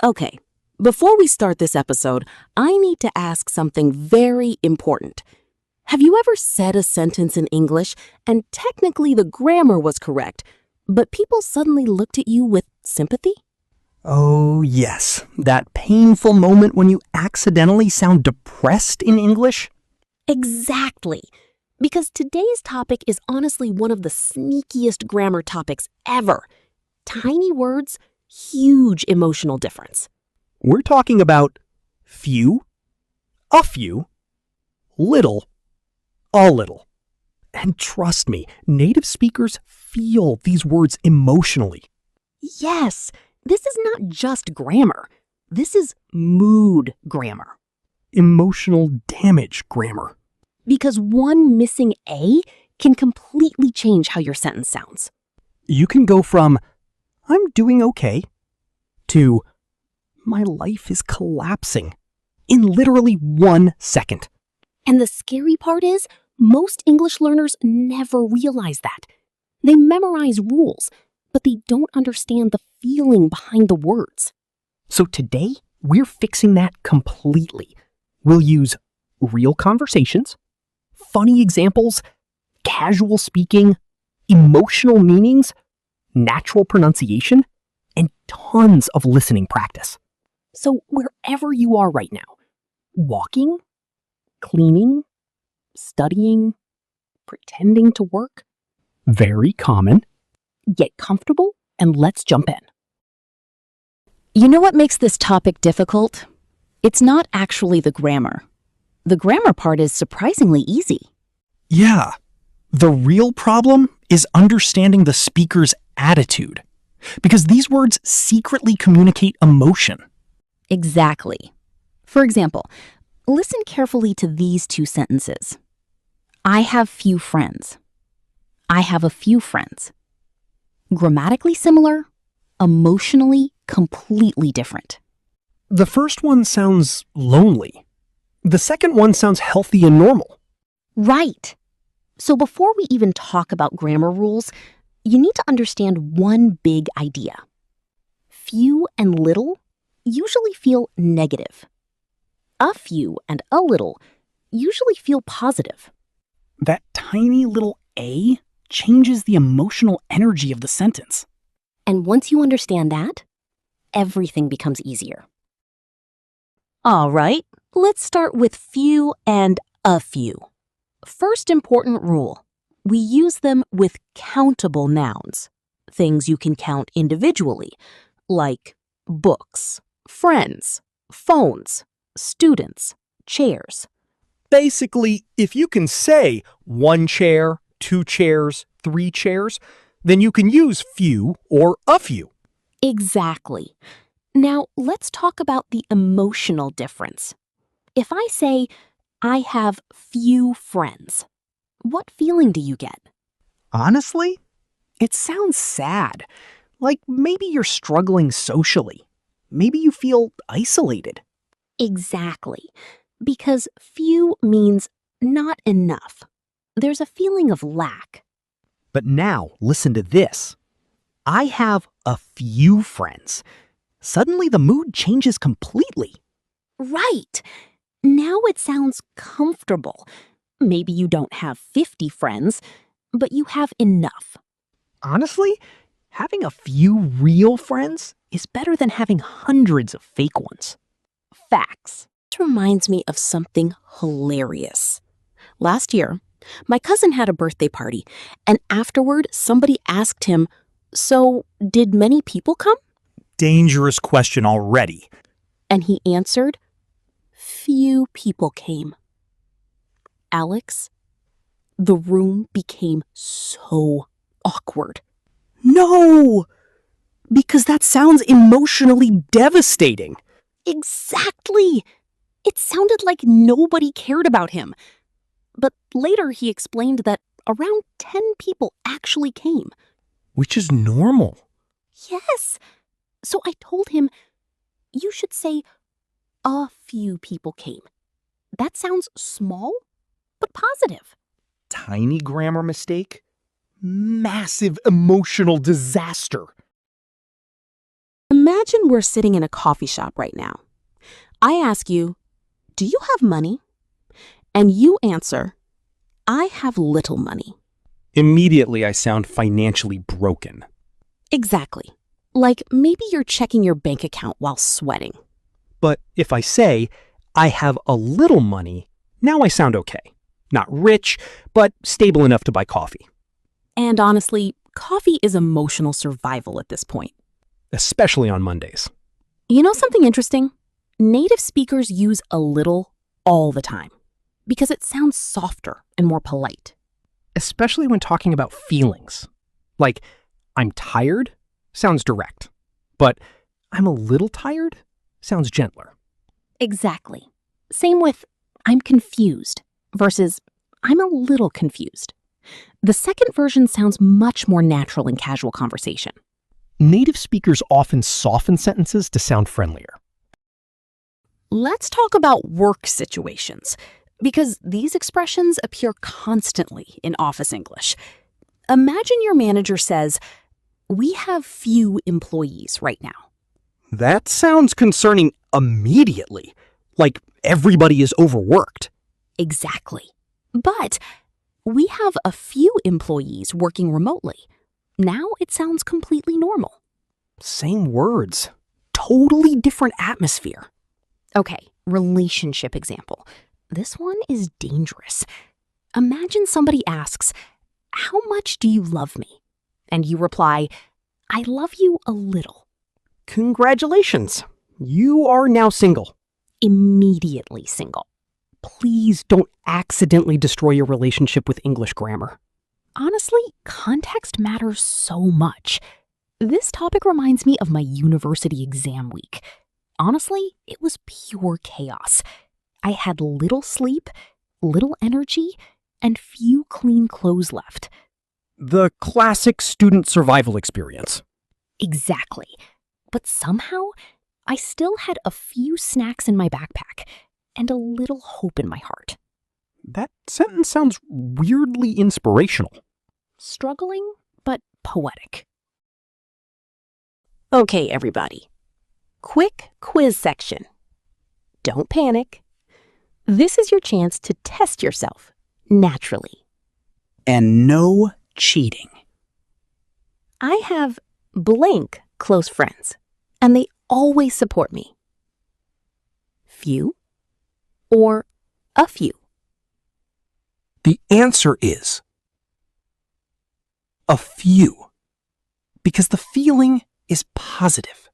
Okay, before we start this episode, I need to ask something very important. Have you ever said a sentence in English and technically the grammar was correct, but people suddenly looked at you with sympathy? Oh, yes. That painful moment when you accidentally sound depressed in English? Exactly. Because today's topic is honestly one of the sneakiest grammar topics ever. Tiny words, huge emotional difference. We're talking about few, a few, little, a little. And trust me, native speakers feel these words emotionally. Yes, this is not just grammar. This is mood grammar. Emotional damage grammar. Because one missing A can completely change how your sentence sounds. You can go from, I'm doing okay, to, my life is collapsing, in literally 1 second. And the scary part is, most English learners never realize that. They memorize rules, but they don't understand the feeling behind the words. So today, we're fixing that completely. We'll use real conversations, funny examples, casual speaking, emotional meanings, natural pronunciation, and tons of listening practice. So wherever you are right now, walking, cleaning, studying, pretending to work, Very common. get comfortable and let's jump in. You know what makes this topic difficult? It's not actually the grammar. The grammar part is surprisingly easy. Yeah. The real problem is understanding the speaker's attitude, because these words secretly communicate emotion. Exactly. For example, listen carefully to these two sentences. I have few friends. I have a few friends. Grammatically similar, emotionally completely different. The first one sounds lonely. The second one sounds healthy and normal. Right. So before we even talk about grammar rules, you need to understand one big idea. Few and little usually feel negative. A few and a little usually feel positive. That tiny little A changes the emotional energy of the sentence. And once you understand that, everything becomes easier. All right, let's start with few and a few. First important rule, we use them with countable nouns, things you can count individually, like books, friends, phones, students, chairs. Basically, if you can say 1 chair, 2 chairs, 3 chairs, then you can use few or a few. Exactly. Now, let's talk about the emotional difference. If I say, I have few friends, what feeling do you get? Honestly, it sounds sad. Like maybe you're struggling socially. Maybe you feel isolated. Exactly. Because few means not enough. There's a feeling of lack. But now, listen to this. I have a few friends. Suddenly the mood changes completely. Right. Now it sounds comfortable. Maybe you don't have 50 friends, but you have enough. Honestly, having a few real friends is better than having hundreds of fake ones. Facts. This reminds me of something hilarious. Last year, my cousin had a birthday party, and afterward, somebody asked him, "So, did many people come?" Dangerous question already. And he answered, "Few people came." Alex, the room became so awkward. No! Because that sounds emotionally devastating. Exactly! It sounded like nobody cared about him. But later he explained that around 10 people actually came. Which is normal. Yes! So I told him, you should say, a few people came. That sounds small, but positive. Tiny grammar mistake, massive emotional disaster. Imagine we're sitting in a coffee shop right now. I ask you, do you have money? And you answer, I have little money. Immediately, I sound financially broken. Exactly. Like maybe you're checking your bank account while sweating. But if I say, I have a little money, now I sound okay. Not rich, but stable enough to buy coffee. And honestly, coffee is emotional survival at this point. Especially on Mondays. You know something interesting? Native speakers use a little all the time because it sounds softer and more polite. Especially when talking about feelings. Like, I'm tired sounds direct, but I'm a little tired sounds gentler. Exactly. Same with I'm confused versus I'm a little confused. The second version sounds much more natural in casual conversation. Native speakers often soften sentences to sound friendlier. Let's talk about work situations, because these expressions appear constantly in office English. Imagine your manager says, "We have few employees right now." That sounds concerning immediately, like everybody is overworked. Exactly. But we have a few employees working remotely. Now it sounds completely normal. Same words, totally different atmosphere. Okay, relationship example. This one is dangerous. Imagine somebody asks, "How much do you love me?" And you reply, "I love you a little." Congratulations, you are now single. Immediately single. Please don't accidentally destroy your relationship with English grammar. Honestly, context matters so much. This topic reminds me of my university exam week. Honestly, it was pure chaos. I had little sleep, little energy, and few clean clothes left. The classic student survival experience. Exactly. But somehow, I still had a few snacks in my backpack and a little hope in my heart. That sentence sounds weirdly inspirational. Struggling, but poetic. Okay, everybody. Quick quiz section. Don't panic. This is your chance to test yourself naturally. And no cheating. I have blank close friends, and they always support me. Few or a few? The answer is a few, because the feeling is positive.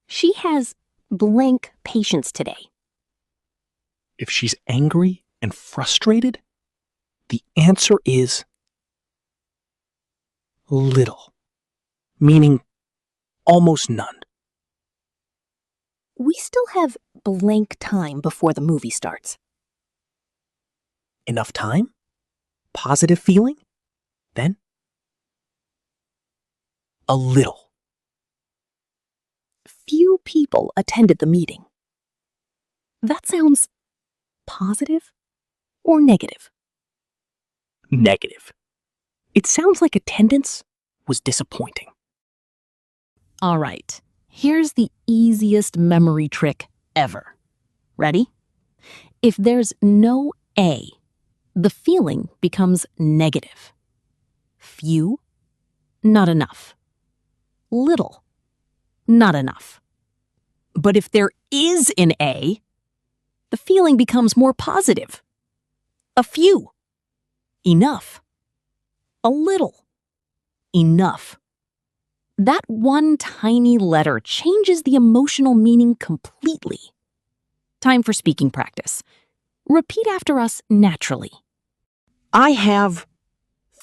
She has blank patience today. If she's angry and frustrated, the answer is little, meaning almost none. We still have blank time before the movie starts. Enough time? Positive feeling? Then a little. Few people attended the meeting. That sounds positive or negative? Negative. It sounds like attendance was disappointing. All right, here's the easiest memory trick ever. Ready? If there's no A, the feeling becomes negative. Few, not enough. Little, not enough. But if there is an A, the feeling becomes more positive. A few, enough. A little, enough. That one tiny letter changes the emotional meaning completely. Time for speaking practice. Repeat after us naturally. I have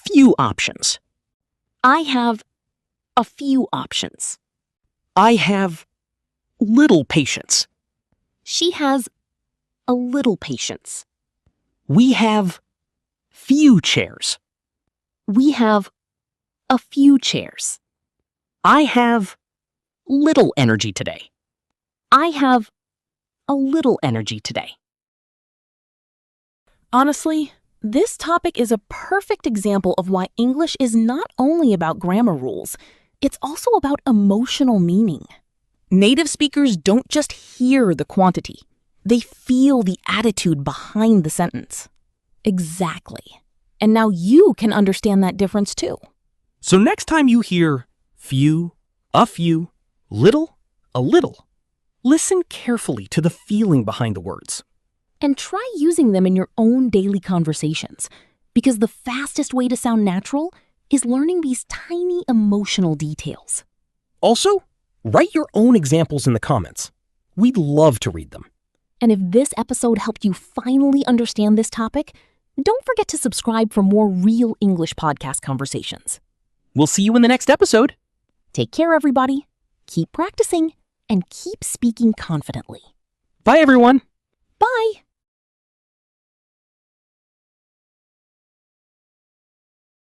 few options. I have a few options. I have little patience. She has a little patience. We have few chairs. We have a few chairs. I have little energy today. I have a little energy today. Honestly, this topic is a perfect example of why English is not only about grammar rules, It's also about emotional meaning. Native speakers don't just hear the quantity. They feel the attitude behind the sentence. Exactly. And now you can understand that difference too. So next time you hear few, a few, little, a little, listen carefully to the feeling behind the words. And try using them in your own daily conversations, because the fastest way to sound natural is learning these tiny emotional details. Also, write your own examples in the comments. We'd love to read them. And if this episode helped you finally understand this topic, don't forget to subscribe for more real English podcast conversations. We'll see you in the next episode. Take care, everybody. Keep practicing and keep speaking confidently. Bye, everyone. Bye.